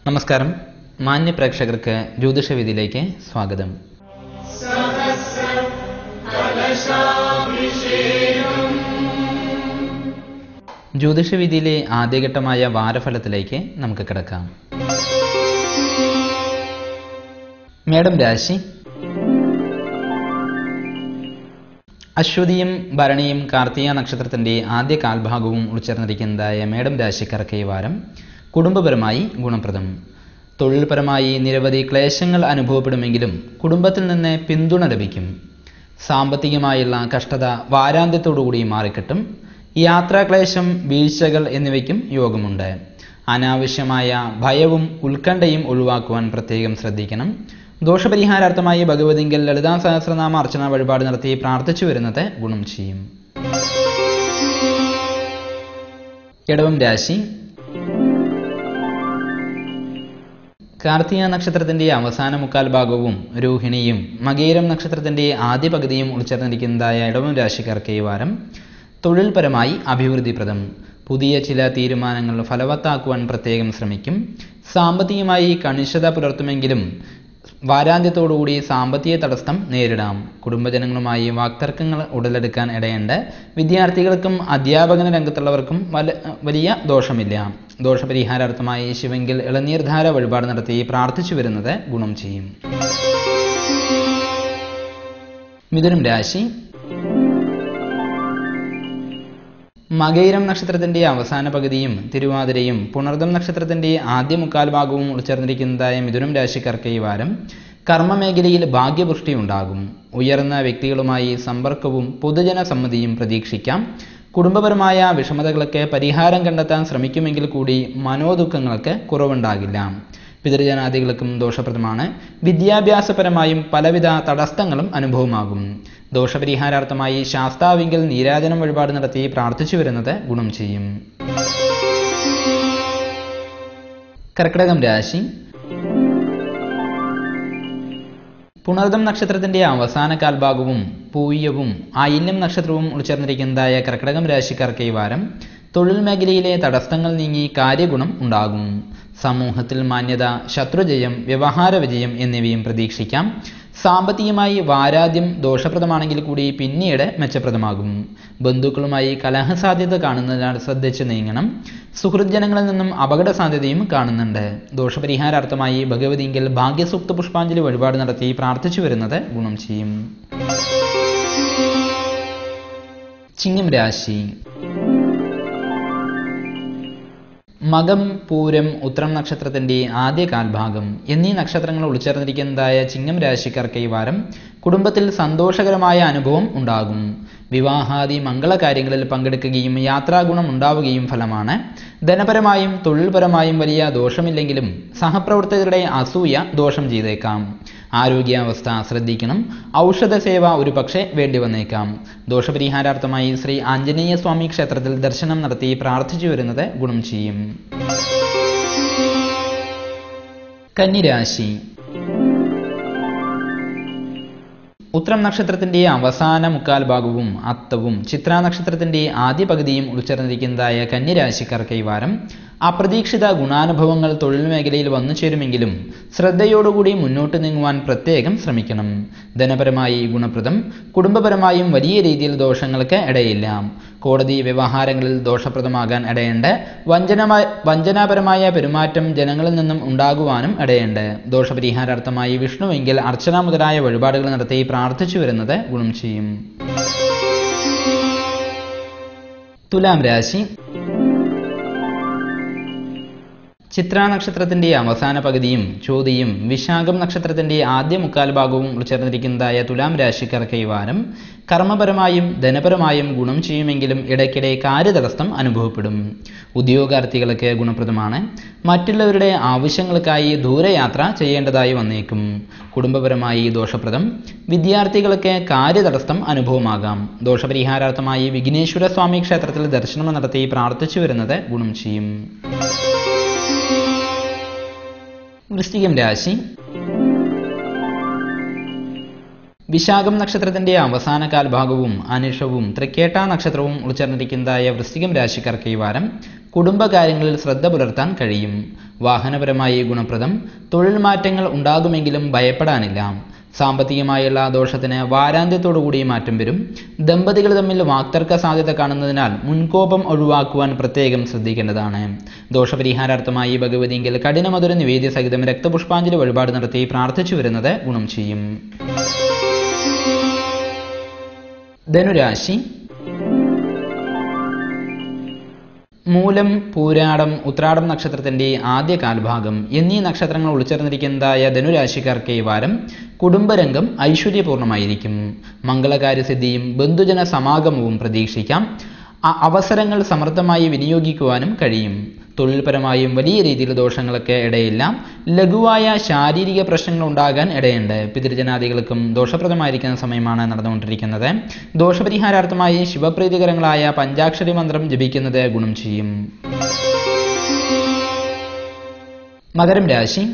നമസ്കാരം. മാന്യ പ്രേക്ഷകർക്ക് ജ്യോതിഷവിധിയിലേക്ക് സ്വാഗതം. ജ്യോതിഷവിധിയിലെ ആദ്യഘട്ടമായ വാരഫലത്തിലേക്ക് നമുക്ക് കിടക്കാം. മേടം രാശി. അശ്വതിയും ഭരണിയും കാർത്തിക നക്ഷത്രത്തിന്റെ ആദ്യ കാൽഭാഗവും ഉൾച്ചേർന്നിരിക്കുന്നതായ മേടം രാശിക്കാർക്ക് ഈ വാരം കുടുംബപരമായി ഗുണപ്രദം. തൊഴിൽപരമായി നിരവധി ക്ലേശങ്ങൾ അനുഭവപ്പെടുമെങ്കിലും കുടുംബത്തിൽ നിന്ന് പിന്തുണ ലഭിക്കും. സാമ്പത്തികമായുള്ള കഷ്ടത വാരാന്ത്യത്തോടുകൂടി മാറിക്കിട്ടും. യാത്രാക്ലേശം, വീഴ്ചകൾ എന്നിവയ്ക്കും യോഗമുണ്ട്. അനാവശ്യമായ ഭയവും ഉത്കണ്ഠയും ഒഴിവാക്കുവാൻ പ്രത്യേകം ശ്രദ്ധിക്കണം. ദോഷപരിഹാരാർത്ഥമായി ഭഗവതിങ്കൽ ലളിതാ സഹസ്രനാമ അർച്ചന വഴിപാട് നടത്തി പ്രാർത്ഥിച്ചു വരുന്നത് ഗുണം ചെയ്യും. ഇടവം രാശി. കാർത്തിക നക്ഷത്രത്തിന്റെ അവസാന മുക്കാൽ ഭാഗവും രോഹിണിയും മകേരം നക്ഷത്രത്തിന്റെ ആദ്യ പകുതിയും ഉൾച്ചേർന്നിരിക്കുന്നതായ ഇടവം രാശിക്കാർക്ക് ഈ വാരം തൊഴിൽപരമായി അഭിവൃദ്ധിപ്രദം. പുതിയ ചില തീരുമാനങ്ങൾ ഫലവത്താക്കുവാൻ പ്രത്യേകം ശ്രമിക്കും. സാമ്പത്തികമായി കണിശത പുലർത്തുമെങ്കിലും വാരാന്ത്യത്തോടുകൂടി സാമ്പത്തിക തടസ്സം നേരിടാം. കുടുംബജനങ്ങളുമായി വാക്തർക്കങ്ങൾ ഉടലെടുക്കാൻ ഇടയുണ്ട്. വിദ്യാർത്ഥികൾക്കും അധ്യാപന രംഗത്തുള്ളവർക്കും വലിയ ദോഷമില്ല. ദോഷപരിഹാരാർത്ഥമായി ശിവങ്കിൽ ഇളനീർധാര വഴിപാട് നടത്തി പ്രാർത്ഥിച്ചു വരുന്നത് ഗുണം ചെയ്യും. മിഥുനം രാശി. മകയിരം നക്ഷത്രത്തിന്റെ അവസാന പകുതിയും തിരുവാതിരയും പുണർദം നക്ഷത്രത്തിന്റെ ആദ്യ മുക്കാൽ ഭാഗവും ഉൾച്ചേർന്നിരിക്കുന്നതായ മിഥുനം രാശിക്കാർക്ക് ഈ വാരം കർമ്മമേഖലയിൽ ഭാഗ്യപുഷ്ടി ഉണ്ടാകും. ഉയർന്ന വ്യക്തികളുമായി സമ്പർക്കവും പൊതുജന സമ്മതിയും പ്രതീക്ഷിക്കാം. കുടുംബപരമായ വിഷമതകൾക്ക് പരിഹാരം കണ്ടെത്താൻ ശ്രമിക്കുമെങ്കിൽ കൂടി മനോദുഃഖങ്ങൾക്ക് കുറവുണ്ടാകില്ല. പിതൃജനാദികൾക്കും ദോഷപ്രദമാണ്. വിദ്യാഭ്യാസപരമായും പലവിധ തടസ്സങ്ങളും അനുഭവമാകും. ദോഷപരിഹാരാർത്ഥമായി ശാസ്താവിങ്കൽ നീരാജനം വഴിപാട് നടത്തി പ്രാർത്ഥിച്ചു വരുന്നത് ഗുണം ചെയ്യും. കർക്കിടകം രാശി. പുണർദം നക്ഷത്രത്തിന്റെ അവസാന കാൽഭാഗവും പൂയവും ആയില്യം നക്ഷത്രവും ഉൾച്ചേർന്നിരിക്കുന്നതായ കർക്കിടകം രാശിക്കാർക്ക് ഈ വാരം തൊഴിൽ മേഖലയിലെ തടസ്സങ്ങൾ നീങ്ങി കാര്യഗുണം ഉണ്ടാകും. സമൂഹത്തിൽ മാന്യത, ശത്രുജയം, വ്യവഹാര വിജയം എന്നിവയും പ്രതീക്ഷിക്കാം. സാമ്പത്തികമായി വാരാദ്യം ദോഷപ്രദമാണെങ്കിൽ കൂടി പിന്നീട് മെച്ചപ്രദമാകും. ബന്ധുക്കളുമായി കലഹസാധ്യത കാണുന്നതിനാൽ ശ്രദ്ധിച്ച് നീങ്ങണം. സുഹൃദ്ജനങ്ങളിൽ നിന്നും അപകട സാധ്യതയും കാണുന്നുണ്ട്. ദോഷപരിഹാരാർത്ഥമായി ഭഗവതിങ്കൽ ഭാഗ്യസൂക്ത പുഷ്പാഞ്ജലി വഴിപാട് നടത്തി പ്രാർത്ഥിച്ചു വരുന്നത് ഗുണം ചെയ്യും. ചിങ്ങം രാശി. മകം, പൂരം, ഉത്രം നക്ഷത്രത്തിന്റെ ആദ്യ കാൽഭാഗം എന്നീ നക്ഷത്രങ്ങൾ ഉൾച്ചേർന്നിരിക്കുന്നതായ ചിങ്ങം രാശിക്കാർക്ക് ഈ വാരം കുടുംബത്തിൽ സന്തോഷകരമായ അനുഭവം ഉണ്ടാകും. വിവാഹാദി മംഗളകാര്യങ്ങളിൽ പങ്കെടുക്കുകയും യാത്രാഗുണം ഉണ്ടാവുകയും ഫലമാണ്. ധനപരമായും തൊഴിൽപരമായും വലിയ ദോഷമില്ലെങ്കിലും സഹപ്രവർത്തകരുടെ അസൂയ ദോഷം ചെയ്തേക്കാം. ആരോഗ്യാവസ്ഥ ശ്രദ്ധിക്കണം. ഔഷധ സേവ ഒരു പക്ഷേ വേണ്ടി വന്നേക്കാം. ദോഷപരിഹാരാർത്ഥമായി ശ്രീ ആഞ്ജനേയ സ്വാമി ക്ഷേത്രത്തിൽ ദർശനം നടത്തി പ്രാർത്ഥിച്ചു വരുന്നത് ഗുണം ചെയ്യും. കന്നിരാശി. ഉത്രം നക്ഷത്രത്തിന്റെ അവസാന മുക്കാൽ ഭാഗവും അത്തവും ചിത്രാ നക്ഷത്രത്തിന്റെ ആദ്യ പകുതിയും ഉൾച്ചേർന്നിരിക്കുന്നതായ കന്നിരാശിക്കാർക്ക് ഈ വാരം അപ്രതീക്ഷിത ഗുണാനുഭവങ്ങൾ തൊഴിൽ മേഖലയിൽ വന്നു ചേരുമെങ്കിലും ശ്രദ്ധയോടുകൂടി മുന്നോട്ട് നീങ്ങുവാൻ പ്രത്യേകം ശ്രമിക്കണം. ധനപരമായി ഗുണപ്രദം. കുടുംബപരമായും വലിയ രീതിയിൽ ദോഷങ്ങൾക്ക് ഇടയില്ല. കോടതി വ്യവഹാരങ്ങളിൽ ദോഷപ്രദമാകാൻ ഇടയുണ്ട്. വഞ്ചനാപരമായ പെരുമാറ്റം ജനങ്ങളിൽ നിന്നും ഉണ്ടാകുവാനും ഇടയുണ്ട്. ദോഷപരിഹാരാർത്ഥമായി വിഷ്ണുവെങ്കിൽ അർച്ചന മുതലായ വഴിപാടുകൾ നടത്തി പ്രാർത്ഥിച്ചു വരുന്നത് ഗുണം ചെയ്യും. തുലാം രാശി. ചിത്രാ നക്ഷത്രത്തിന്റെ അവസാന പകുതിയും ചോതിയും വിശാഖം നക്ഷത്രത്തിന്റെ ആദ്യ മുക്കാൽ ഭാഗവും ഉൾച്ചേർന്നിരിക്കുന്നതായ തുലാം രാശിക്കാർക്ക് ഈ വാരം കർമ്മപരമായും ധനപരമായും ഗുണം ചെയ്യുമെങ്കിലും ഇടയ്ക്കിടെ കാര്യതടസ്സം അനുഭവപ്പെടും. ഉദ്യോഗാർത്ഥികൾക്ക് ഗുണപ്രദമാണ്. മറ്റുള്ളവരുടെ ആവശ്യങ്ങൾക്കായി ദൂരയാത്ര ചെയ്യേണ്ടതായി വന്നേക്കും. കുടുംബപരമായി ദോഷപ്രദം. വിദ്യാർത്ഥികൾക്ക് കാര്യതടസ്സം അനുഭവമാകാം. ദോഷപരിഹാരാർത്ഥമായി വിഘ്നേശ്വര സ്വാമി ക്ഷേത്രത്തിൽ ദർശനം നടത്തി പ്രാർത്ഥിച്ചു വരുന്നത് ഗുണം ചെയ്യും. വൃശ്ചികം രാശി. വിശാഖം നക്ഷത്രത്തിന്റെ അവസാന കാൽഭാഗവും അനിഷവും തൃക്കേട്ട നക്ഷത്രവും ഉൾച്ചേർന്നിരിക്കുന്നതായ വൃശ്ചികം രാശിക്കാർക്ക് ഈ വാരം കുടുംബകാര്യങ്ങളിൽ ശ്രദ്ധ പുലർത്താൻ കഴിയും. വാഹനപരമായി ഗുണപ്രദം. തൊഴിൽ മാറ്റങ്ങൾ ഉണ്ടാകുമെങ്കിലും ഭയപ്പെടാനില്ല. സാമ്പത്തികമായുള്ള ദോഷത്തിന് വാരാന്ത്യത്തോടുകൂടി മാറ്റം വരും. ദമ്പതികൾ തമ്മിൽ വാക്തർക്ക സാധ്യത കാണുന്നതിനാൽ മുൻകോപം ഒഴിവാക്കുവാൻ പ്രത്യേകം ശ്രദ്ധിക്കേണ്ടതാണ്. ദോഷപരിഹാരാർത്ഥമായി ഭഗവതിയെങ്കിൽ കഠിനമധുര നിവേദ്യ സഹിതം രക്തപുഷ്പാഞ്ജലി വഴിപാട് നടത്തി പ്രാർത്ഥിച്ചു വരുന്നത് ഗുണം ചെയ്യും. ധനുരാശി. മൂലം, പൂരാടം, ഉത്രാടം നക്ഷത്രത്തിന്റെ ആദ്യ കാൽഭാഗം എന്നീ നക്ഷത്രങ്ങൾ ഉൾച്ചേർന്നിരിക്കുന്നതായ ധനുരാശിക്കാർക്ക് ഈ വാരം കുടുംബരംഗം ഐശ്വര്യപൂർണമായിരിക്കും. മംഗളകാര്യസിദ്ധിയും ബന്ധുജന സമാഗമവും പ്രതീക്ഷിക്കാം. അവസരങ്ങൾ സമൃദ്ധമായി വിനിയോഗിക്കുവാനും കഴിയും. തൊഴിൽപരമായും വലിയ രീതിയിൽ ദോഷങ്ങൾക്ക് ഇടയില്ല. ലഘുവായ ശാരീരിക പ്രശ്നങ്ങൾ ഉണ്ടാകാൻ ഇടയുണ്ട്. പിതൃജനാദികൾക്കും ദോഷപ്രദമായിരിക്കുന്ന സമയമാണ് നടന്നുകൊണ്ടിരിക്കുന്നത്. ദോഷപരിഹാരാർത്ഥമായി ശിവപ്രീതികരങ്ങളായ പഞ്ചാക്ഷരി മന്ത്രം ജപിക്കുന്നത് ഗുണം ചെയ്യും. മകരം രാശി.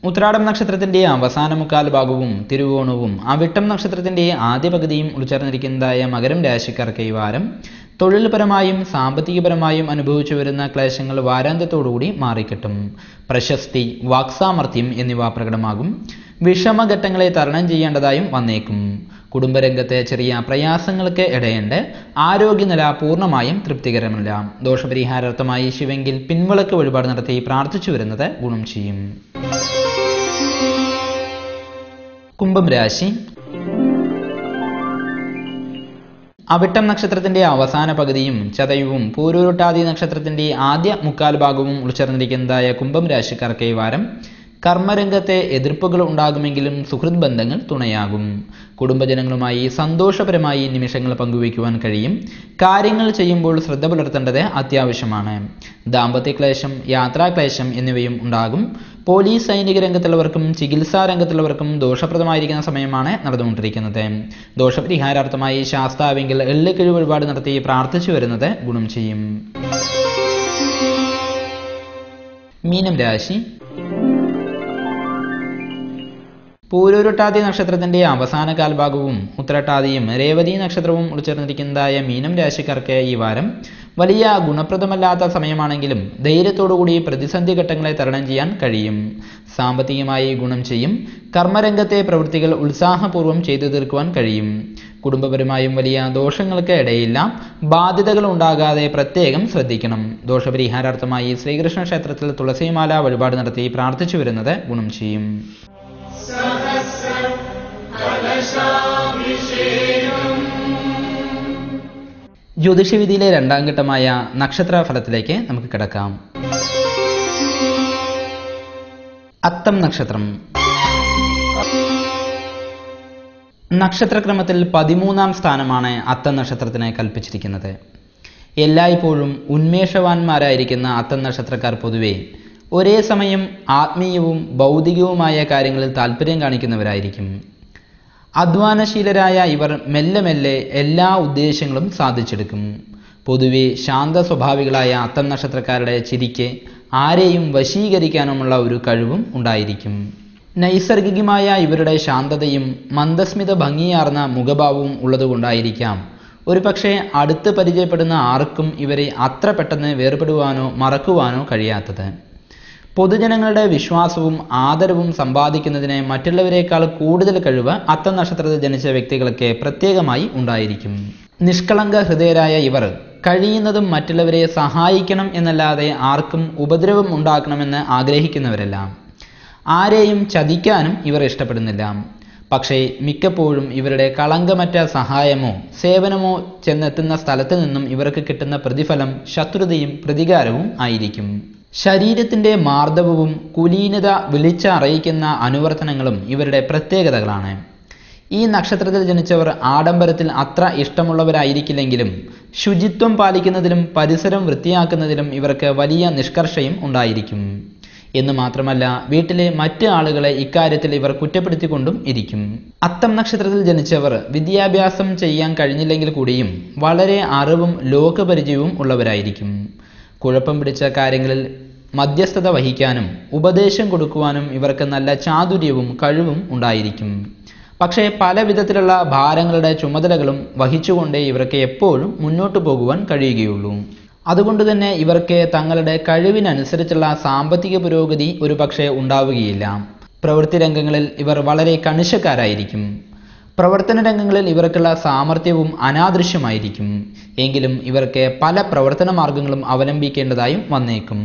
ഉത്രാടം നക്ഷത്രത്തിന്റെ അവസാന മുക്കാൽ ഭാഗവും തിരുവോണവും അവിട്ടം നക്ഷത്രത്തിന്റെ ആദ്യ പകുതിയും ഉൾച്ചേർന്നിരിക്കുന്നതായ മകരം രാശിക്കാർക്ക് ഈ വാരം തൊഴിൽപരമായും സാമ്പത്തികപരമായും അനുഭവിച്ചു വരുന്ന ക്ലേശങ്ങൾ വാരാന്ത്യത്തോടുകൂടി മാറിക്കിട്ടും. പ്രശസ്തി, വാക്സാമർത്ഥ്യം എന്നിവ പ്രകടമാകും. വിഷമഘട്ടങ്ങളെ തരണം ചെയ്യേണ്ടതായും വന്നേക്കും. കുടുംബരംഗത്തെ ചെറിയ പ്രയാസങ്ങൾക്ക് ഇടയുണ്ട്. ആരോഗ്യനില പൂർണ്ണമായും തൃപ്തികരമല്ല. ദോഷപരിഹാരാർത്ഥമായി ശിവങ്കിൽ പിൻവിളക്ക് വഴിപാട് നടത്തി പ്രാർത്ഥിച്ചു വരുന്നത് ഗുണം ചെയ്യും. കുംഭം രാശി. അവിട്ടം നക്ഷത്രത്തിന്റെ അവസാന പകുതിയും ചതയവും പൂരുരുട്ടാതി നക്ഷത്രത്തിന്റെ ആദ്യ മുക്കാൽ ഭാഗവും ഉൾച്ചേർന്നിരിക്കുന്നതായ കുംഭം രാശിക്കാർക്ക് ഈ വാരം കർമ്മരംഗത്തെ എതിർപ്പുകൾ ഉണ്ടാകുമെങ്കിലും സുഹൃത് ബന്ധങ്ങൾ തുണയാകും. കുടുംബജനങ്ങളുമായി സന്തോഷപരമായി നിമിഷങ്ങൾ പങ്കുവയ്ക്കുവാൻ കഴിയും. കാര്യങ്ങൾ ചെയ്യുമ്പോൾ ശ്രദ്ധ പുലർത്തേണ്ടത് അത്യാവശ്യമാണ്. ദാമ്പത്യക്ലേശം, യാത്രാക്ലേശം എന്നിവയും ഉണ്ടാകും. പോലീസ് സൈനിക രംഗത്തുള്ളവർക്കും ചികിത്സാ രംഗത്തുള്ളവർക്കും ദോഷപ്രദമായിരിക്കുന്ന സമയമാണ് നടന്നുകൊണ്ടിരിക്കുന്നത്. ദോഷപരിഹാരാർത്ഥമായി ശാസ്താവെങ്കിൽ എള്ളുകിഴി വഴിപാട് നടത്തി പ്രാർത്ഥിച്ചു വരുന്നത് ഗുണം ചെയ്യും. മീനം രാശി. പൂരുരുട്ടാതി നക്ഷത്രത്തിന്റെ അവസാന കാൽഭാഗവും ഉത്രട്ടാതിയും രേവതി നക്ഷത്രവും ഉൾച്ചേർന്നിരിക്കുന്നതായ മീനം രാശിക്കാർക്ക് ഈ വാരം വലിയ ഗുണപ്രദമല്ലാത്ത സമയമാണെങ്കിലും ധൈര്യത്തോടുകൂടി പ്രതിസന്ധി ഘട്ടങ്ങളെ തരണം ചെയ്യാൻ കഴിയും. സാമ്പത്തികമായി ഗുണം ചെയ്യും. കർമ്മരംഗത്തെ പ്രവൃത്തികൾ ഉത്സാഹപൂർവ്വം ചെയ്തു തീർക്കുവാൻ കഴിയും. കുടുംബപരമായും വലിയ ദോഷങ്ങൾക്ക് ഇടയില്ല. ബാധ്യതകൾ ഉണ്ടാകാതെ പ്രത്യേകം ശ്രദ്ധിക്കണം. ദോഷപരിഹാരാർത്ഥമായി ശ്രീകൃഷ്ണ ക്ഷേത്രത്തിൽ തുളസിമാല വഴിപാട് നടത്തി പ്രാർത്ഥിച്ചു വരുന്നത് ഗുണം ചെയ്യും. ജ്യോതിഷവിധിയിലെ രണ്ടാം ഘട്ടമായ നക്ഷത്ര ഫലത്തിലേക്ക് നമുക്ക് കിടക്കാം. അത്തം നക്ഷത്രം. നക്ഷത്രക്രമത്തിൽ 13-ാം സ്ഥാനമാണ് അത്തം നക്ഷത്രത്തിന് കൽപ്പിച്ചിരിക്കുന്നത്. എല്ലായ്പ്പോഴും ഉന്മേഷവാന്മാരായിരിക്കുന്ന അത്തം നക്ഷത്രക്കാർ പൊതുവെ ഒരേ സമയം ആത്മീയവും ഭൗതികവുമായ കാര്യങ്ങളിൽ താല്പര്യം കാണിക്കുന്നവരായിരിക്കും. അധ്വാനശീലരായ ഇവർ മെല്ലെ മെല്ലെ എല്ലാ ഉദ്ദേശങ്ങളും സാധിച്ചെടുക്കും. പൊതുവെ ശാന്ത സ്വഭാവികളായ അത്തം നക്ഷത്രക്കാരുടെ ചിരിക്ക് ആരെയും വശീകരിക്കാനുമുള്ള ഒരു കഴിവും ഉണ്ടായിരിക്കും. നൈസർഗികമായ ഇവരുടെ ശാന്തതയും മന്ദസ്മിത ഭംഗിയാർന്ന മുഖഭാവവും ഉള്ളതുകൊണ്ടായിരിക്കാം ഒരുപക്ഷെ അടുത്ത് പരിചയപ്പെടുന്ന ആർക്കും ഇവരെ അത്ര പെട്ടെന്ന് വേർപെടുവാനോ മറക്കുവാനോ കഴിയാത്തത്. പൊതുജനങ്ങളുടെ വിശ്വാസവും ആദരവും സമ്പാദിക്കുന്നതിന് മറ്റുള്ളവരെക്കാൾ കൂടുതൽ കഴിവ് അത്തം നക്ഷത്രത്തിൽ ജനിച്ച വ്യക്തികൾക്ക് പ്രത്യേകമായി ഉണ്ടായിരിക്കും. നിഷ്കളങ്ക ഹൃദയരായ ഇവർ കഴിയുന്നതും മറ്റുള്ളവരെ സഹായിക്കണം എന്നല്ലാതെ ആർക്കും ഉപദ്രവം ഉണ്ടാക്കണമെന്ന് ആഗ്രഹിക്കുന്നവരല്ല. ആരെയും ചതിക്കാനും ഇവർ ഇഷ്ടപ്പെടുന്നില്ല. പക്ഷേ മിക്കപ്പോഴും ഇവരുടെ കളങ്കമറ്റ സഹായമോ സേവനമോ ചെന്നെത്തുന്ന സ്ഥലത്ത് നിന്നും ഇവർക്ക് കിട്ടുന്ന പ്രതിഫലം ശത്രുതയും പ്രതികാരവും ആയിരിക്കും. ശരീരത്തിന്റെ മാർദ്ദവവും കുലീനത വിളിച്ചറിയിക്കുന്ന അനുവർത്തനങ്ങളും ഇവരുടെ പ്രത്യേകതകളാണ്. ഈ നക്ഷത്രത്തിൽ ജനിച്ചവർ ആഡംബരത്തിൽ അത്ര ഇഷ്ടമുള്ളവരായിരിക്കില്ലെങ്കിലും ശുചിത്വം പാലിക്കുന്നതിലും പരിസരം വൃത്തിയാക്കുന്നതിലും ഇവർക്ക് വലിയ നിഷ്കർഷയും ഉണ്ടായിരിക്കും. എന്ന് മാത്രമല്ല വീട്ടിലെ മറ്റ് ആളുകളെ ഇക്കാര്യത്തിൽ ഇവർ കുറ്റപ്പെടുത്തിക്കൊണ്ടും ഇരിക്കും. അത്തം നക്ഷത്രത്തിൽ ജനിച്ചവർ വിദ്യാഭ്യാസം ചെയ്യാൻ കഴിഞ്ഞില്ലെങ്കിൽ കൂടിയും വളരെ അറിവും ലോകപരിചയവും ഉള്ളവരായിരിക്കും. കുഴപ്പം പിടിച്ച കാര്യങ്ങളിൽ മധ്യസ്ഥത വഹിക്കാനും ഉപദേശം കൊടുക്കുവാനും ഇവർക്ക് നല്ല ചാതുര്യവും കഴിവും ഉണ്ടായിരിക്കും. പക്ഷേ പല വിധത്തിലുള്ള ഭാരങ്ങളുടെ ചുമതലകളും വഹിച്ചുകൊണ്ടേ ഇവർക്ക് എപ്പോഴും മുന്നോട്ടു പോകുവാൻ കഴിയുകയുള്ളൂ. അതുകൊണ്ട് തന്നെ ഇവർക്ക് തങ്ങളുടെ കഴിവിനനുസരിച്ചുള്ള സാമ്പത്തിക പുരോഗതി ഒരുപക്ഷെ ഉണ്ടാവുകയില്ല. പ്രവൃത്തി രംഗങ്ങളിൽ ഇവർ വളരെ കണിശക്കാരായിരിക്കും. പ്രവർത്തന രംഗങ്ങളിൽ ഇവർക്കുള്ള സാമർഥ്യവും അനാദൃശ്യമായിരിക്കും. എങ്കിലും ഇവർക്ക് പല പ്രവർത്തന മാർഗങ്ങളും അവലംബിക്കേണ്ടതായും വന്നേക്കും.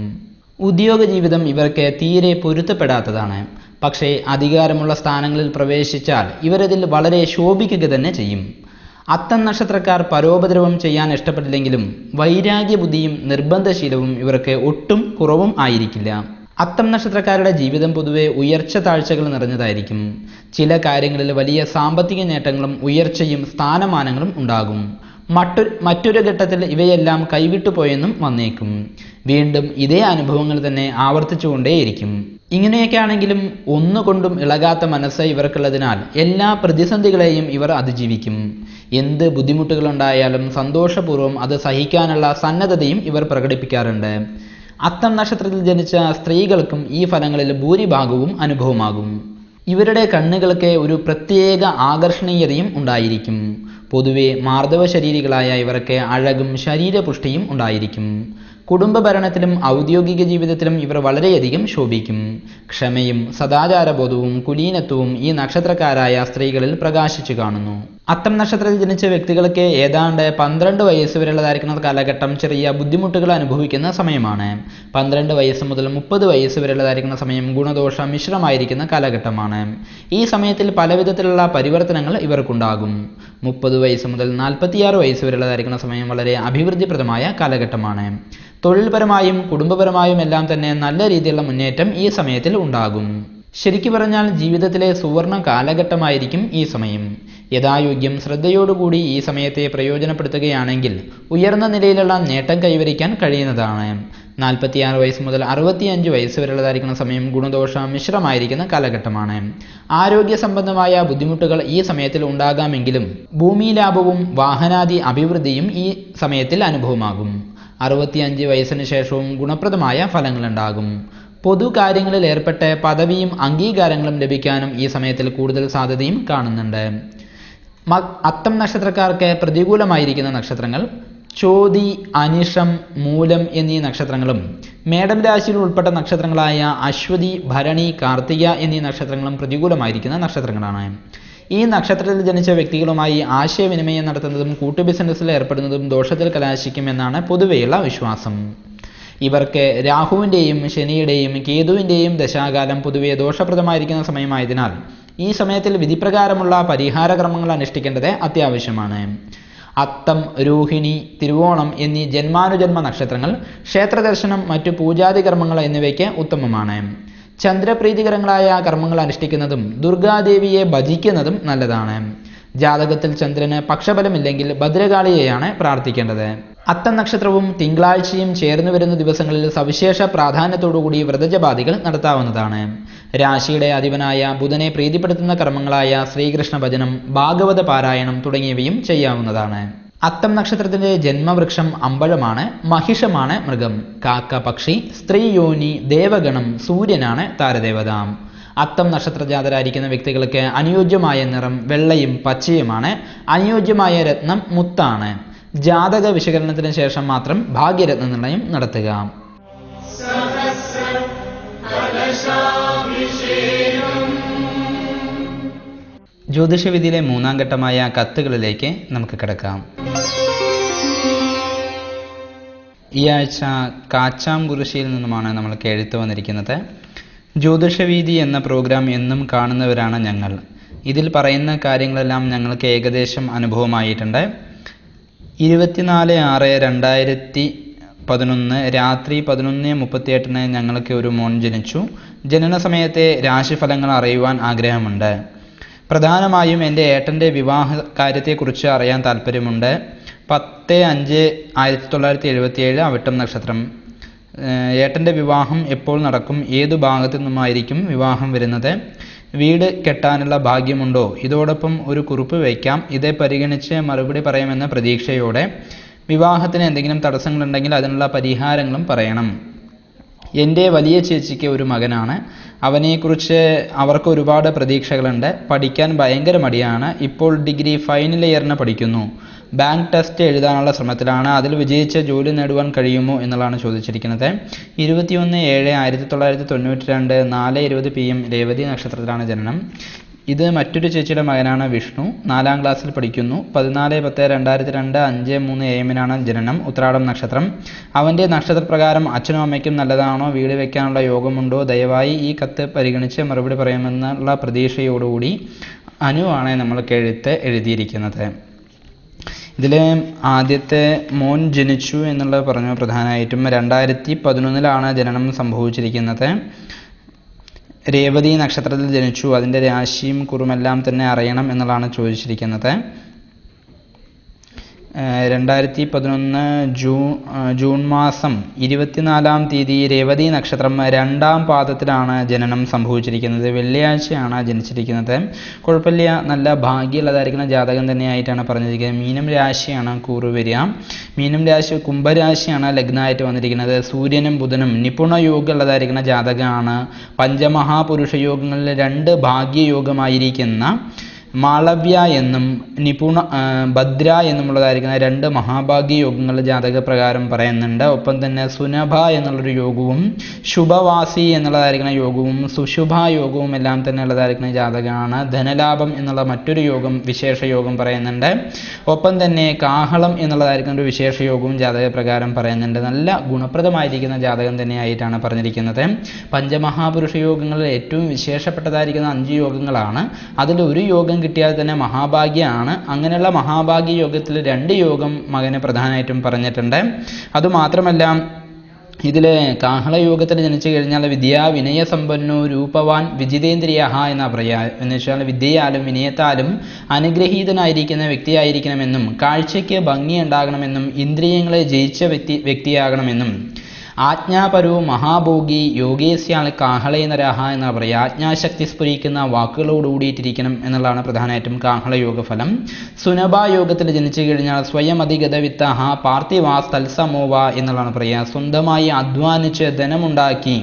ഉദ്യോഗ ജീവിതം ഇവർക്ക് തീരെ പൊരുത്തപ്പെടാത്തതാണ്. പക്ഷേ അധികാരമുള്ള സ്ഥാനങ്ങളിൽ പ്രവേശിച്ചാൽ ഇവരതിൽ വളരെ ശോഭിക്കുക തന്നെ ചെയ്യും. അത്തം നക്ഷത്രക്കാർ പരോപദ്രവം ചെയ്യാൻ ഇഷ്ടപ്പെട്ടില്ലെങ്കിലും വൈരാഗ്യബുദ്ധിയും നിർബന്ധശീലവും ഇവർക്ക് ഒട്ടും കുറവും ആയിരിക്കില്ല. അത്തം നക്ഷത്രക്കാരുടെ ജീവിതം പൊതുവെ ഉയർച്ച താഴ്ചകൾ നിറഞ്ഞതായിരിക്കും. ചില കാര്യങ്ങളിൽ വലിയ സാമ്പത്തിക നേട്ടങ്ങളും ഉയർച്ചയും സ്ഥാനമാനങ്ങളും ഉണ്ടാകും. മറ്റൊരു ഘട്ടത്തിൽ ഇവയെല്ലാം കൈവിട്ടുപോയെന്നും വന്നേക്കും. വീണ്ടും ഇതേ അനുഭവങ്ങൾ തന്നെ ആവർത്തിച്ചുകൊണ്ടേയിരിക്കും. ഇങ്ങനെയൊക്കെ ആണെങ്കിലും ഒന്നുകൊണ്ടും ഇളകാത്ത മനസ്സ് ഇവർക്കുള്ളതിനാൽ എല്ലാ പ്രതിസന്ധികളെയും ഇവർ അതിജീവിക്കും. എന്ത് ബുദ്ധിമുട്ടുകളുണ്ടായാലും സന്തോഷപൂർവ്വം അത് സഹിക്കാനുള്ള സന്നദ്ധതയും ഇവർ പ്രകടിപ്പിക്കാറുണ്ട്. അത്തം നക്ഷത്രത്തിൽ ജനിച്ച സ്ത്രീകൾക്കും ഈ ഫലങ്ങളിൽ ഭൂരിഭാഗവും അനുഭവമാകും. ഇവരുടെ കണ്ണുകൾക്ക് ഒരു പ്രത്യേക ആകർഷണീയതയും ഉണ്ടായിരിക്കും. പൊതുവെ മാർദ്ദവ ശരീരികളായ ഇവർക്ക് അഴകും ശരീരപുഷ്ടിയും ഉണ്ടായിരിക്കും. കുടുംബ ഭരണത്തിലും ഔദ്യോഗിക ജീവിതത്തിലും ഇവർ വളരെയധികം ശോഭിക്കും. ക്ഷമയും സദാചാരബോധവും കുലീനത്വവും ഈ നക്ഷത്രക്കാരായ സ്ത്രീകളിൽ പ്രകാശിച്ചു കാണുന്നു. അത്തം നക്ഷത്രത്തിൽ ജനിച്ച വ്യക്തികൾക്ക് ഏതാണ്ട് 12 വയസ്സ് വരെയുള്ളതായിരിക്കുന്ന കാലഘട്ടം ചെറിയ ബുദ്ധിമുട്ടുകൾ അനുഭവിക്കുന്ന സമയമാണ്. 12 വയസ്സ് മുതൽ 30 വയസ്സ് വരെയുള്ളതായിരിക്കുന്ന സമയം ഗുണദോഷ മിശ്രമായിരിക്കുന്ന കാലഘട്ടമാണ്. ഈ സമയത്തിൽ പലവിധത്തിലുള്ള പരിവർത്തനങ്ങൾ ഇവർക്കുണ്ടാകും. 30 വയസ്സ് മുതൽ 46 വയസ്സ് വരെയുള്ളതായിരിക്കുന്ന സമയം വളരെ അഭിവൃദ്ധിപ്രദമായ കാലഘട്ടമാണ്. തൊഴിൽപരമായും കുടുംബപരമായും എല്ലാം തന്നെ നല്ല രീതിയിലുള്ള മുന്നേറ്റം ഈ സമയത്തിൽ ഉണ്ടാകും. ശരിക്കു പറഞ്ഞാൽ ജീവിതത്തിലെ സുവർണ കാലഘട്ടമായിരിക്കും ഈ സമയം. യഥായോഗ്യം ശ്രദ്ധയോടുകൂടി ഈ സമയത്തെ പ്രയോജനപ്പെടുത്തുകയാണെങ്കിൽ ഉയർന്ന നിലയിലുള്ള നേട്ടം കൈവരിക്കാൻ കഴിയുന്നതാണ്. 46 വയസ്സ് മുതൽ 65 വയസ്സ് വരെയുള്ളതായിരിക്കുന്ന സമയം ഗുണദോഷ മിശ്രമായിരിക്കുന്ന കാലഘട്ടമാണ്. ആരോഗ്യ സംബന്ധമായ ബുദ്ധിമുട്ടുകൾ ഈ സമയത്തിൽ ഉണ്ടാകാമെങ്കിലും ഭൂമി ലാഭവും വാഹനാദി അഭിവൃദ്ധിയും ഈ സമയത്തിൽ അനുഭവമാകും. 65 വയസ്സിന് ശേഷവും ഗുണപ്രദമായ ഫലങ്ങളുണ്ടാകും. പൊതു കാര്യങ്ങളിൽ ഏർപ്പെട്ട് പദവിയും അംഗീകാരങ്ങളും ലഭിക്കാനും ഈ സമയത്തിൽ കൂടുതൽ സാധ്യതയും കാണുന്നുണ്ട്. അത്തം നക്ഷത്രക്കാർക്ക് പ്രതികൂലമായിരിക്കുന്ന നക്ഷത്രങ്ങൾ ചോതി, അനിഷം, മൂലം എന്നീ നക്ഷത്രങ്ങളും മേടം രാശിയിൽ ഉൾപ്പെട്ട നക്ഷത്രങ്ങളായ അശ്വതി, ഭരണി, കാർത്തിക എന്നീ നക്ഷത്രങ്ങളും പ്രതികൂലമായിരിക്കുന്ന നക്ഷത്രങ്ങളാണ്. ഈ നക്ഷത്രത്തിൽ ജനിച്ച വ്യക്തികളുമായി ആശയവിനിമയം നടത്തുന്നതും കൂട്ടു ബിസിനസ്സിൽ ഏർപ്പെടുന്നതും ദോഷത്തിൽ കലാശിക്കും എന്നാണ് പൊതുവെയുള്ള വിശ്വാസം. ഇവർക്ക് രാഹുവിൻ്റെയും ശനിയുടെയും കേതുവിൻ്റെയും ദശാകാലം പൊതുവെ ദോഷപ്രദമായിരിക്കുന്ന സമയമായതിനാൽ ഈ സമയത്തിൽ വിധിപ്രകാരമുള്ള പരിഹാരകർമ്മങ്ങൾ അനുഷ്ഠിക്കേണ്ടത് അത്യാവശ്യമാണ്. അത്തം, രോഹിണി, തിരുവോണം എന്നീ ജന്മാനുജന്മ നക്ഷത്രങ്ങൾ ക്ഷേത്രദർശനം, മറ്റു പൂജാതി കർമ്മങ്ങൾ എന്നിവയ്ക്ക് ഉത്തമമാണ്. ചന്ദ്രപ്രീതികരങ്ങളായ കർമ്മങ്ങൾ അനുഷ്ഠിക്കുന്നതും ദുർഗാദേവിയെ ഭജിക്കുന്നതും നല്ലതാണ്. ജാതകത്തിൽ ചന്ദ്രന് പക്ഷബലമില്ലെങ്കിൽ ഭദ്രകാളിയെയാണ് പ്രാർത്ഥിക്കേണ്ടത്. അത്തം നക്ഷത്രവും തിങ്കളാഴ്ചയും ചേർന്നു വരുന്ന ദിവസങ്ങളിൽ സവിശേഷ പ്രാധാന്യത്തോടുകൂടി വ്രതജപാദികൾ നടത്താവുന്നതാണ്. രാശിയുടെ അധിപനായ ബുധനെ പ്രീതിപ്പെടുത്തുന്ന കർമ്മങ്ങളായ ശ്രീകൃഷ്ണ ഭജനം, ഭാഗവത പാരായണം തുടങ്ങിയവയും ചെയ്യാവുന്നതാണ്. അത്തം നക്ഷത്രത്തിന്റെ ജന്മവൃക്ഷം അമ്പഴമാണ്. മഹിഷമാണ് മൃഗം. കാക്ക പക്ഷി, സ്ത്രീ യോനി, ദേവഗണം, സൂര്യനാണ് താരദേവത. അത്തം നക്ഷത്രജാതരായിരിക്കുന്ന വ്യക്തികൾക്ക് അനുയോജ്യമായ നിറം വെള്ളയും പച്ചയുമാണ്. അനുയോജ്യമായ രത്നം മുത്താണ്. ജാതക വിശകലനത്തിന് ശേഷം മാത്രം ഭാഗ്യരത്ന നിർണയം നടത്തുക. ജ്യോതിഷവിധിയിലെ 3-ാം ഘട്ടമായ കത്തുകളിലേക്ക് നമുക്ക് കിടക്കാം. ഈ ആഴ്ച കാച്ചാംകുറിശ്ശിയിൽ നിന്നുമാണ് നമ്മൾക്ക് എഴുത്ത് വന്നിരിക്കുന്നത്. ജ്യോതിഷവീതി എന്ന പ്രോഗ്രാം എന്നും കാണുന്നവരാണ് ഞങ്ങൾ. ഇതിൽ പറയുന്ന കാര്യങ്ങളെല്ലാം ഞങ്ങൾക്ക് ഏകദേശം അനുഭവമായിട്ടുണ്ട്. 24/6/2011 രാത്രി 11:38 ഞങ്ങൾക്ക് ഒരു മോൻ ജനിച്ചു. ജനന സമയത്തെ രാശിഫലങ്ങൾ അറിയുവാൻ ആഗ്രഹമുണ്ട്. പ്രധാനമായും എൻ്റെ ഏട്ടൻ്റെ വിവാഹ കാര്യത്തെക്കുറിച്ച് അറിയാൻ താല്പര്യമുണ്ട്. 10/5/1977 അവിട്ടം നക്ഷത്രം. ഏട്ടൻ്റെ വിവാഹം എപ്പോൾ നടക്കും? ഏതു ഭാഗത്തു നിന്നുമായിരിക്കും വിവാഹം വരുന്നത്? വീട് കെട്ടാനുള്ള ഭാഗ്യമുണ്ടോ? ഇതോടൊപ്പം ഒരു കുറിപ്പ് വയ്ക്കാം. ഇതേ പരിഗണിച്ച് മറുപടി പറയാമെന്ന പ്രതീക്ഷയോടെ. വിവാഹത്തിന് എന്തെങ്കിലും തടസ്സങ്ങളുണ്ടെങ്കിൽ അതിനുള്ള പരിഹാരങ്ങളും പറയണം. എൻ്റെ വലിയ ചേച്ചിക്ക് ഒരു മകനാണ്. അവനെക്കുറിച്ച് അവർക്ക് ഒരുപാട് പ്രതീക്ഷകളുണ്ട്. പഠിക്കാൻ ഭയങ്കര മടിയാണ്. ഇപ്പോൾ ഡിഗ്രി ഫൈനൽ ഇയറിന് പഠിക്കുന്നു. ബാങ്ക് ടെസ്റ്റ് എഴുതാനുള്ള ശ്രമത്തിലാണ്. അതിൽ വിജയിച്ച് ജോലി നേടുവാൻ കഴിയുമോ എന്നുള്ളതാണ് ചോദിച്ചിരിക്കുന്നത്. 21/7/1992 4:20 PM രേവതി നക്ഷത്രത്തിലാണ് ജനനം. ഇത് മറ്റൊരു ചേച്ചിയുടെ മകനാണ് വിഷ്ണു. 4ാം ക്ലാസ്സിൽ പഠിക്കുന്നു. 14/10/2002 5:03 AM ജനനം. ഉത്രാടം നക്ഷത്രം. അവൻ്റെ നക്ഷത്രപ്രകാരം അച്ഛനും അമ്മയ്ക്കും നല്ലതാണോ? വീട് വയ്ക്കാനുള്ള യോഗമുണ്ടോ? ദയവായി ഈ കത്ത് പരിഗണിച്ച് മറുപടി പറയുമെന്നുള്ള പ്രതീക്ഷയോടുകൂടി അനുവാണ് നമ്മൾക്ക് എഴുതിയിരിക്കുന്നത്. ഇതിൽ ആദ്യത്തെ മോൻ ജനിച്ചു എന്നുള്ളത് പറഞ്ഞു. പ്രധാനമായിട്ടും 2011 ജനനം സംഭവിച്ചിരിക്കുന്നത്. രേവതി നക്ഷത്രത്തിൽ ജനിച്ചു. അതിൻ്റെ രാശിയും കുറുമെല്ലാം തന്നെ അറിയണം എന്നുള്ളതാണ് ചോദിച്ചിരിക്കുന്നത്. 2011 ജൂൺ മാസം 24-ാം തീയതി രേവതി നക്ഷത്രം 2ാം പാദത്തിലാണ് ജനനം സംഭവിച്ചിരിക്കുന്നത്. വെള്ളിയാഴ്ചയാണ് ജനിച്ചിരിക്കുന്നത്. കുഴപ്പമില്ല, നല്ല ഭാഗ്യമുള്ളതായിരിക്കുന്ന ജാതകം തന്നെയായിട്ടാണ് പറഞ്ഞിരിക്കുന്നത്. മീനം രാശിയാണ് കൂറ് വരിക. മീനം രാശി കുംഭരാശിയാണ് ലഗ്നമായിട്ട് വന്നിരിക്കുന്നത്. സൂര്യനും ബുധനും നിപുണ യോഗമുള്ളതായിരിക്കുന്ന ജാതകമാണ്. പഞ്ചമഹാപുരുഷ യോഗങ്ങളിൽ 2 ഭാഗ്യയോഗമായിരിക്കുന്ന മാളവ്യ എന്നും ഭദ്ര എന്നുമുള്ളതായിരിക്കുന്ന 2 മഹാഭാഗ്യ യോഗങ്ങൾ ജാതക പ്രകാരം പറയുന്നുണ്ട്. ഒപ്പം തന്നെ സുനഭ എന്നുള്ളൊരു യോഗവും ശുഭവാസി എന്നുള്ളതായിരിക്കുന്ന യോഗവും സുശുഭ യോഗവും എല്ലാം തന്നെ ഉള്ളതായിരിക്കുന്ന ജാതകമാണ്. ധനലാഭം എന്നുള്ള മറ്റൊരു യോഗം വിശേഷ യോഗം പറയുന്നുണ്ട്. ഒപ്പം തന്നെ കാഹളം എന്നുള്ളതായിരിക്കുന്ന ഒരു വിശേഷ യോഗവും ജാതക പ്രകാരം പറയുന്നുണ്ട്. നല്ല ഗുണപ്രദമായിരിക്കുന്ന ജാതകം തന്നെയായിട്ടാണ് പറഞ്ഞിരിക്കുന്നത്. പഞ്ചമഹാപുരുഷ യോഗങ്ങളിൽ ഏറ്റവും വിശേഷപ്പെട്ടതായിരിക്കുന്ന 5 യോഗങ്ങളാണ്. അതിൽ ഒരു യോഗം കിട്ടിയാൽ തന്നെ മഹാഭാഗ്യമാണ്. അങ്ങനെയുള്ള മഹാഭാഗ്യ യോഗത്തിൽ 2 യോഗം മകന് പ്രധാനമായിട്ടും പറഞ്ഞിട്ടുണ്ട്. അതുമാത്രമല്ല, ഇതിൽ കാഹളയോഗത്തിൽ ജനിച്ചു കഴിഞ്ഞാൽ വിനയ സമ്പന്നോ രൂപവാൻ വിജിതേന്ദ്രിയ എന്നാ പറയുക. എന്ന് വെച്ചാൽ വിദ്യയാലും വിനയത്താലും അനുഗ്രഹീതനായിരിക്കുന്ന വ്യക്തിയായിരിക്കണമെന്നും കാഴ്ചയ്ക്ക് ഭംഗി ഉണ്ടാകണമെന്നും ഇന്ദ്രിയങ്ങളെ ജയിച്ച വ്യക്തിയാകണമെന്നും ആജ്ഞാപരോ മഹാഭോഗി യോഗേസ്യാൽ കാഹളേനരഹ എന്നാ പറയുക. ആജ്ഞാശക്തി സ്ഫുരിക്കുന്ന വാക്കുകളോടുകൂടിയിട്ടിരിക്കണം എന്നുള്ളതാണ് പ്രധാനമായിട്ടും കാഹളയോഗ ഫലം. സുനഭ യോഗത്തിൽ ജനിച്ചു കഴിഞ്ഞാൽ സ്വയം അധിഗതവിത്തഹ പാർത്ഥിവാസ് തത്സമോവ എന്നുള്ളതാണ് പറയുക. സ്വന്തമായി അധ്വാനിച്ച് ധനമുണ്ടാക്കി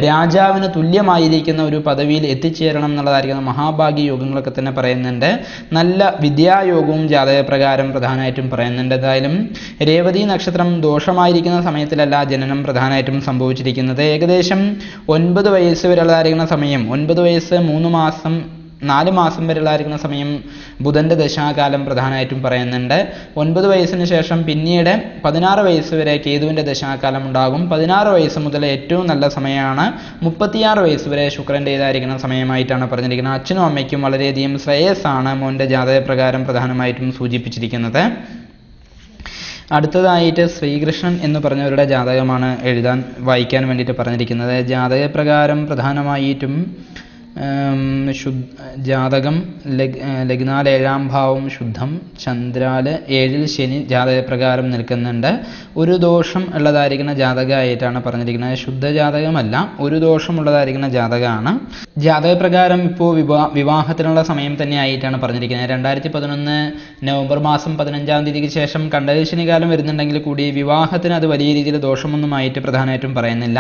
രാജാവിന് തുല്യമായിരിക്കുന്ന ഒരു പദവിയിൽ എത്തിച്ചേരണം എന്നുള്ളതായിരിക്കുന്ന മഹാഭാഗ്യ യോഗങ്ങളൊക്കെ തന്നെ പറയുന്നുണ്ട്. നല്ല വിദ്യായോഗവും ജാതകപ്രകാരം പ്രധാനമായിട്ടും പറയുന്നുണ്ട്. എന്തായാലും രേവതി നക്ഷത്രം ദോഷമായിരിക്കുന്ന സമയത്തിലല്ല ജനനം പ്രധാനമായിട്ടും സംഭവിച്ചിരിക്കുന്നത്. ഏകദേശം 9 വയസ്സ് വരെയുള്ളതായിരിക്കുന്ന സമയം, 9 വയസ്സ് 3 മാസം 4 മാസം വരെയുള്ളതായിരിക്കുന്ന സമയം ബുധൻ്റെ ദശാകാലം പ്രധാനമായിട്ടും പറയുന്നുണ്ട്. 9 വയസ്സിന് ശേഷം പിന്നീട് 16 വയസ്സ് വരെ കേതുവിൻ്റെ ദശാകാലം ഉണ്ടാകും. 16 വയസ്സ് മുതൽ ഏറ്റവും നല്ല സമയമാണ് 36 വയസ്സ് വരെ ശുക്രൻ്റേതായിരിക്കുന്ന സമയമായിട്ടാണ് പറഞ്ഞിരിക്കുന്നത്. അച്ഛനും അമ്മയ്ക്കും വളരെയധികം ശ്രേയസ്സാണ് മോൻ്റെ ജാതകപ്രകാരം പ്രധാനമായിട്ടും സൂചിപ്പിച്ചിരിക്കുന്നത്. അടുത്തതായിട്ട് ശ്രീകൃഷ്ണൻ എന്ന് പറഞ്ഞവരുടെ ജാതകമാണ് വായിക്കാൻ വേണ്ടിയിട്ട് പറഞ്ഞിരിക്കുന്നത്. ജാതകപ്രകാരം പ്രധാനമായിട്ടും ജാതകം ലഗ്നാൽ 7ാം ഭാവം ശുദ്ധം, ചന്ദ്രാല് 7ൽ ശനി ജാതകപ്രകാരം നിൽക്കുന്നുണ്ട്. ഒരു ദോഷം ഉള്ളതായിരിക്കുന്ന ജാതകമായിട്ടാണ് പറഞ്ഞിരിക്കുന്നത്. ശുദ്ധ ജാതകമല്ല, ഒരു ദോഷം ഉള്ളതായിരിക്കുന്ന ജാതകമാണ്. ജാതകപ്രകാരം ഇപ്പോൾ വിവാഹത്തിനുള്ള സമയം തന്നെ ആയിട്ടാണ് പറഞ്ഞിരിക്കുന്നത്. 2011 നവംബർ മാസം 15-ാം തീയതിക്ക് ശേഷം കണ്ടകശനി കാലം വരുന്നുണ്ടെങ്കിൽ കൂടി വിവാഹത്തിന് അത് വലിയ രീതിയിൽ ദോഷമൊന്നുമായിട്ട് പ്രധാനമായിട്ടും പറയുന്നില്ല.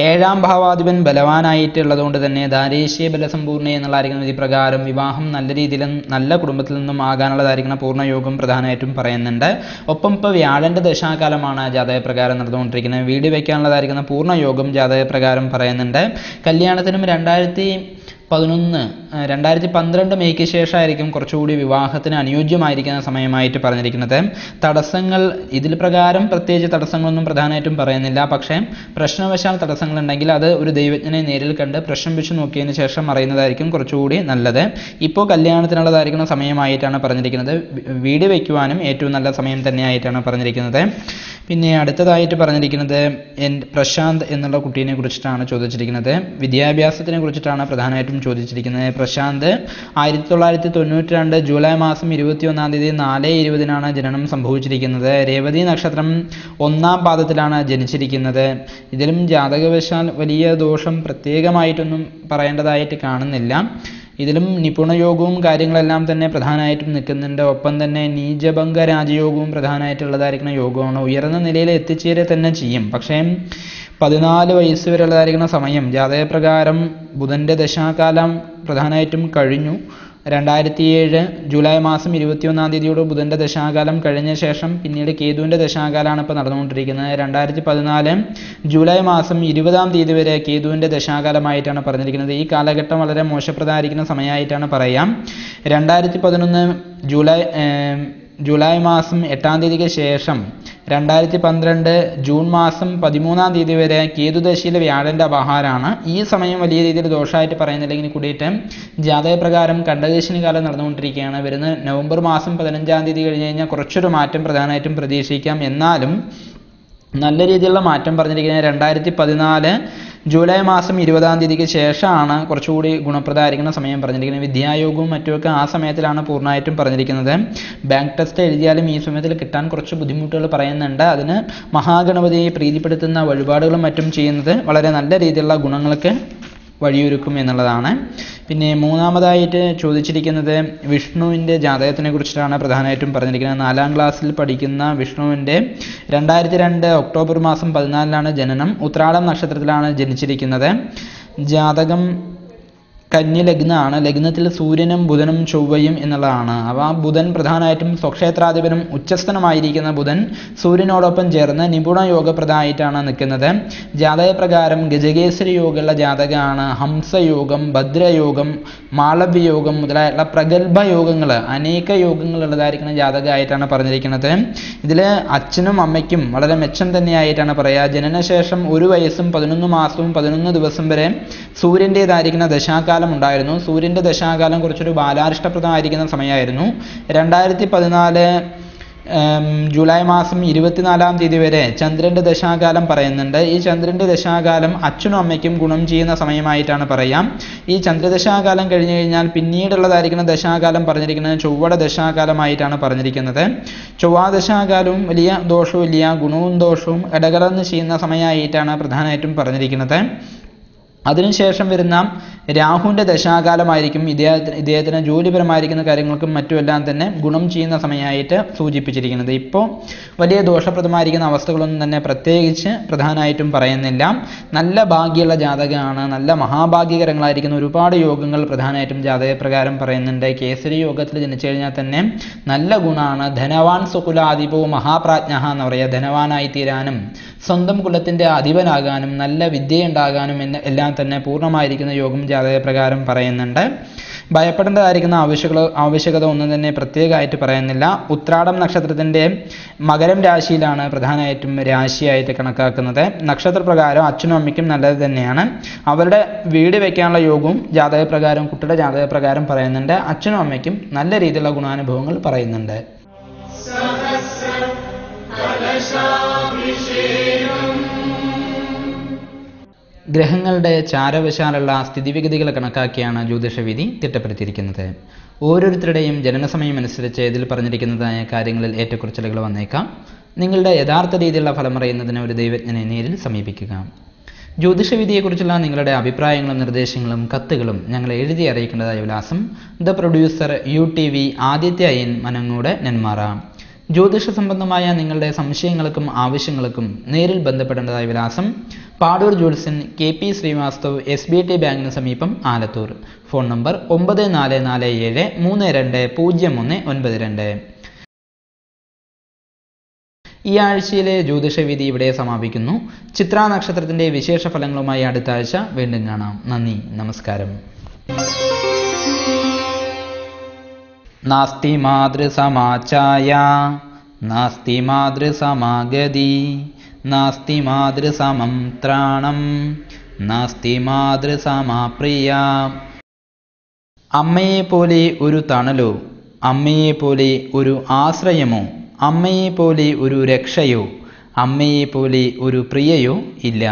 7ാം ഭാവാധിപൻ ബലവാനായിട്ടുള്ളതുകൊണ്ട് തന്നെ ദാരേശ്യ ബലസമ്പൂർണ്ണ എന്നുള്ളതായിരിക്കുന്ന വിധി പ്രകാരം വിവാഹം നല്ല രീതിയിലും നല്ല കുടുംബത്തിൽ നിന്നും ആകാനുള്ളതായിരിക്കുന്ന പൂർണ്ണയോഗം പ്രധാനമായിട്ടും പറയുന്നുണ്ട്. ഒപ്പം ഇപ്പോൾ വ്യാഴൻ്റെ ദശാകാലമാണ് ജാതകപ്രകാരം നടന്നുകൊണ്ടിരിക്കുന്നത്. വീട് വയ്ക്കാനുള്ളതായിരിക്കുന്ന പൂർണ്ണയോഗം ജാതകപ്രകാരം പറയുന്നുണ്ട്. കല്യാണത്തിനും 2012 മെയ്ക്ക് ശേഷമായിരിക്കും കുറച്ചുകൂടി വിവാഹത്തിന് അനുയോജ്യമായിരിക്കുന്ന സമയമായിട്ട് പറഞ്ഞിരിക്കുന്നത്. തടസ്സങ്ങൾ ഇതിൽ പ്രകാരം പ്രത്യേകിച്ച് തടസ്സങ്ങളൊന്നും പ്രധാനമായിട്ടും പറയുന്നില്ല. പക്ഷേ പ്രശ്നവശാൽ തടസ്സങ്ങളുണ്ടെങ്കിൽ അത് ഒരു ദൈവജ്ഞനെ നേരിൽ കണ്ട് പ്രശ്നം വെച്ച് നോക്കിയതിന് ശേഷം അറിയുന്നതായിരിക്കും കുറച്ചുകൂടി നല്ലത്. ഇപ്പോൾ കല്യാണത്തിനുള്ളതായിരിക്കുന്ന സമയമായിട്ടാണ് പറഞ്ഞിരിക്കുന്നത്. വീട് വയ്ക്കുവാനും ഏറ്റവും നല്ല സമയം തന്നെയായിട്ടാണ് പറഞ്ഞിരിക്കുന്നത്. പിന്നെ അടുത്തതായിട്ട് പറഞ്ഞിരിക്കുന്നത് പ്രശാന്ത് എന്നുള്ള കുട്ടീനെ കുറിച്ചിട്ടാണ് ചോദിച്ചിരിക്കുന്നത്. വിദ്യാഭ്യാസത്തിനെ കുറിച്ചിട്ടാണ് പ്രധാനമായിട്ടും ചോദിച്ചിരിക്കുന്നത്. പ്രശാന്ത് 1992 ജൂലൈ മാസം 21-ാം തീയതി 4:20 ജനനം സംഭവിച്ചിരിക്കുന്നത്. രേവതി നക്ഷത്രം 1ാം പാദത്തിലാണ് ജനിച്ചിരിക്കുന്നത്. ഇതിലും ജാതകവശാൽ വലിയ ദോഷം പ്രത്യേകമായിട്ടൊന്നും പറയേണ്ടതായിട്ട് കാണുന്നില്ല. ഇതിലും നിപുണയോഗവും കാര്യങ്ങളെല്ലാം തന്നെ പ്രധാനമായിട്ടും നിൽക്കുന്നുണ്ട്. ഒപ്പം തന്നെ നീചഭംഗ രാജയോഗവും പ്രധാനമായിട്ടുള്ളതായിരിക്കുന്ന യോഗമാണ്. ഉയർന്ന നിലയിൽ എത്തിച്ചേരുക തന്നെ ചെയ്യും. പക്ഷേ 14 വയസ്സ് വരെയുള്ളതായിരിക്കുന്ന സമയം ജാതകപ്രകാരം ബുധൻ്റെ ദശാകാലം പ്രധാനമായിട്ടും കഴിഞ്ഞു. 2007 ജൂലൈ മാസം 21-ാം തീയതിയോട് ബുധൻ്റെ ദശാകാലം കഴിഞ്ഞ ശേഷം പിന്നീട് കേതുവിൻ്റെ ദശാകാലമാണ് ഇപ്പോൾ നടന്നുകൊണ്ടിരിക്കുന്നത്. 2014 ജൂലൈ മാസം 20-ാം തീയതി വരെ കേതുവിൻ്റെ ദശാകാലമായിട്ടാണ് പറഞ്ഞിരിക്കുന്നത്. ഈ കാലഘട്ടം വളരെ മോശപ്രദമായിരിക്കുന്ന സമയമായിട്ടാണ് പറയാം. 2011 ജൂലൈ മാസം 8-ാം തീയതിക്ക് ശേഷം 2012 ജൂൺ മാസം 13-ാം തീയതി വരെ കേതുദശയിലെ വ്യാഴൻ്റെ അപഹാരമാണ്. ഈ സമയം വലിയ രീതിയിൽ ദോഷമായിട്ട് പറയുന്നില്ലെങ്കിൽ കൂടിയിട്ട് ജാതകപ്രകാരം കണ്ടകശനി കാലം നടന്നുകൊണ്ടിരിക്കുകയാണ്. വരുന്ന നവംബർ മാസം 15-ാം തീയതി കഴിഞ്ഞ് കഴിഞ്ഞാൽ കുറച്ചൊരു മാറ്റം പ്രധാനമായിട്ടും പ്രതീക്ഷിക്കാം. എന്നാലും നല്ല രീതിയിലുള്ള മാറ്റം പറഞ്ഞിരിക്കുന്നത് 2014 ജൂലൈ മാസം 20-ാം തീയതിക്ക് ശേഷമാണ് കുറച്ചുകൂടി ഗുണപ്രദമായിരിക്കുന്ന സമയം പറഞ്ഞിരിക്കുന്നത്. വിദ്യായോഗവും മറ്റുമൊക്കെ ആ സമയത്തിലാണ് പൂർണ്ണമായിട്ടും പറഞ്ഞിരിക്കുന്നത്. ബാങ്ക് ടെസ്റ്റ് എഴുതിയാലും ഈ സമയത്തിൽ കിട്ടാൻ കുറച്ച് ബുദ്ധിമുട്ടുകൾ പറയുന്നുണ്ട്. അതിന് മഹാഗണപതിയെ പ്രീതിപ്പെടുത്തുന്ന വഴിപാടുകളും മറ്റും ചെയ്യുന്നത് വളരെ നല്ല രീതിയിലുള്ള ഗുണങ്ങൾക്ക് വഴിയൊരുക്കും എന്നുള്ളതാണ്. പിന്നെ മൂന്നാമതായിട്ട് ചോദിച്ചിരിക്കുന്നത് വിഷ്ണുവിൻ്റെ ജാതകത്തിനെ കുറിച്ചിട്ടാണ് പ്രധാനമായിട്ടും പറഞ്ഞിരിക്കുന്നത്. 4-ാം ക്ലാസ്സിൽ പഠിക്കുന്ന വിഷ്ണുവിൻ്റെ 2002 ഒക്ടോബർ മാസം 14-ലാണ് ജനനം. ഉത്രാടം നക്ഷത്രത്തിലാണ് ജനിച്ചിരിക്കുന്നത്. ജാതകം കന്നി ലഗ്നമാണ്. ലഗ്നത്തിൽ സൂര്യനും ബുധനും ചൊവ്വയും എന്നുള്ളതാണ്. അപ്പോൾ ബുധൻ പ്രധാനമായിട്ടും സ്വക്ഷേത്രാധിപനും ഉച്ചസ്ഥനമായിരിക്കുന്ന ബുധൻ സൂര്യനോടൊപ്പം ചേർന്ന് നിപുണ യോഗപ്രദമായിട്ടാണ് നിൽക്കുന്നത്. ജാതകപ്രകാരം ഗജകേസരി യോഗമുള്ള ജാതകമാണ്. ഹംസയോഗം, ഭദ്രയോഗം, മാളവ്യയോഗം മുതലായുള്ള പ്രഗത്ഭ യോഗങ്ങൾ, അനേക യോഗങ്ങളുള്ളതായിരിക്കുന്ന ജാതകമായിട്ടാണ് പറഞ്ഞിരിക്കുന്നത്. ഇതിൽ അച്ഛനും അമ്മയ്ക്കും വളരെ മെച്ചം തന്നെയായിട്ടാണ് പറയുക. ജനനശേഷം 1 വയസ്സും 11 മാസവും 11 ദിവസം വരെ സൂര്യൻ്റേതായിരിക്കുന്ന ദശാകാലം ഉണ്ടായിരുന്നു. സൂര്യൻ്റെ ദശാകാലം കുറച്ചൊരു ബാലാരിഷ്ടപ്രദമായിരിക്കുന്ന സമയമായിരുന്നു. 2014 ജൂലൈ മാസം 24-ാം തീയതി വരെ ചന്ദ്രൻ്റെ ദശാകാലം പറയുന്നുണ്ട്. ഈ ചന്ദ്രൻ്റെ ദശാകാലം അച്ഛനും അമ്മയ്ക്കും ഗുണം ചെയ്യുന്ന സമയമായിട്ടാണ് പറയാം. ഈ ചന്ദ്രദശാകാലം കഴിഞ്ഞു കഴിഞ്ഞാൽ പിന്നീടുള്ളതായിരിക്കുന്ന ദശാകാലം പറഞ്ഞിരിക്കുന്നത് ചൊവ്വയുടെ ദശാകാലമായിട്ടാണ് പറഞ്ഞിരിക്കുന്നത്. ചൊവ്വാ ദശാകാലവും വലിയ ദോഷവും ഇല്ല, ഗുണവും ദോഷവും ഇടകലർന്ന് ചെയ്യുന്ന സമയമായിട്ടാണ് പ്രധാനമായിട്ടും പറഞ്ഞിരിക്കുന്നത്. അതിനുശേഷം വരുന്ന രാഹുവിൻ്റെ ദശാകാലമായിരിക്കും ഇദ്ദേഹത്തിന് ജോലിപരമായിരിക്കുന്ന കാര്യങ്ങൾക്കും മറ്റുമെല്ലാം തന്നെ ഗുണം ചെയ്യുന്ന സമയമായിട്ട് സൂചിപ്പിച്ചിരിക്കുന്നത്. ഇപ്പോൾ വലിയ ദോഷപ്രദമായിരിക്കുന്ന അവസ്ഥകളൊന്നും തന്നെ പ്രത്യേകിച്ച് പ്രധാനമായിട്ടും പറയുന്നില്ല. നല്ല ഭാഗ്യമുള്ള ജാതകമാണ്. നല്ല മഹാഭാഗ്യകരങ്ങളായിരിക്കുന്ന ഒരുപാട് യോഗങ്ങൾ പ്രധാനമായിട്ടും ജാതകപ്രകാരം പറയുന്നുണ്ട്. കേസരി യോഗത്തിൽ ജനിച്ചു കഴിഞ്ഞാൽ തന്നെ നല്ല ഗുണമാണ്. ധനവാൻ സുകുലാധിപവും മഹാപ്രാജ്ഞ എന്ന് പറയുക. ധനവാനായി തീരാനും സ്വന്തം കുലത്തിൻ്റെ അധിപനാകാനും നല്ല വിദ്യയുണ്ടാകാനും എല്ലാം തന്നെ പൂർണ്ണമായിരിക്കുന്ന യോഗം ജാതകപ്രകാരം പറയുന്നുണ്ട്. ഭയപ്പെടേണ്ടതായിരിക്കുന്ന ആവശ്യകത ഒന്നും തന്നെ പ്രത്യേകമായിട്ട് പറയുന്നില്ല. ഉത്രാടം നക്ഷത്രത്തിൻ്റെ മകരം രാശിയിലാണ് പ്രധാനമായിട്ടും രാശിയായിട്ട് കണക്കാക്കുന്നത്. നക്ഷത്രപ്രകാരം അച്ഛനും അമ്മയ്ക്കും നല്ലത് തന്നെയാണ്. അവരുടെ വീട് വയ്ക്കാനുള്ള യോഗവും ജാതകപ്രകാരം കുട്ടിയുടെ ജാതകപ്രകാരം പറയുന്നുണ്ട്. അച്ഛനും അമ്മയ്ക്കും നല്ല രീതിയിലുള്ള ഗുണാനുഭവങ്ങൾ പറയുന്നുണ്ട്. ഗ്രഹങ്ങളുടെ ചാരവശാലുള്ള സ്ഥിതിവിഗതികൾ കണക്കാക്കിയാണ് ജ്യോതിഷവിധി തിട്ടപ്പെടുത്തിയിരിക്കുന്നത്. ഓരോരുത്തരുടെയും ജനനസമയം അനുസരിച്ച് ഇതിൽ പറഞ്ഞിരിക്കുന്നതായ കാര്യങ്ങളിൽ ഏറ്റക്കുറച്ചിലുകൾ വന്നേക്കാം. നിങ്ങളുടെ യഥാർത്ഥ രീതിയിലുള്ള ഫലം അറിയുന്നതിന് ഒരു ദൈവജ്ഞനെ നേരിൽ സമീപിക്കുക. ജ്യോതിഷവിധിയെക്കുറിച്ചുള്ള നിങ്ങളുടെ അഭിപ്രായങ്ങളും നിർദ്ദേശങ്ങളും കത്തുകളും ഞങ്ങളെ എഴുതി അറിയിക്കേണ്ടതായ വിലാസം the producer UTV Aditya IN Manangode Nenmara. ജ്യോതിഷ സംബന്ധമായ നിങ്ങളുടെ സംശയങ്ങൾക്കും ആവശ്യങ്ങൾക്കും നേരിൽ ബന്ധപ്പെടേണ്ടതായ വിലാസം പാടൂർ ജ്യോത്സ്യൻ KP ശ്രീവാസ്തവ് SBT ബാങ്കിന് സമീപം ആലത്തൂർ. Phone number 9447320192. ഈ ആഴ്ചയിലെ ജ്യോതിഷവിധി ഇവിടെ സമാപിക്കുന്നു. ചിത്രാ നക്ഷത്രത്തിൻ്റെ വിശേഷ ഫലങ്ങളുമായി അടുത്ത ആഴ്ച വീണ്ടും കാണാം. നന്ദി, നമസ്കാരം. നാസ്തി മാതൃസമാചായ നാസ്തി മാതൃസമാഗതി നാസ്തി മാതൃസമം ത്രാണം നാസ്തി മാതൃസമാപ്രിയ. അമ്മയെപ്പോലെ ഒരു തണലോ, അമ്മയെപ്പോലെ ഒരു ആശ്രയമോ, അമ്മയെപ്പോലെ ഒരു രക്ഷയോ, അമ്മയെപ്പോലെ ഒരു പ്രിയയോ ഇല്ല.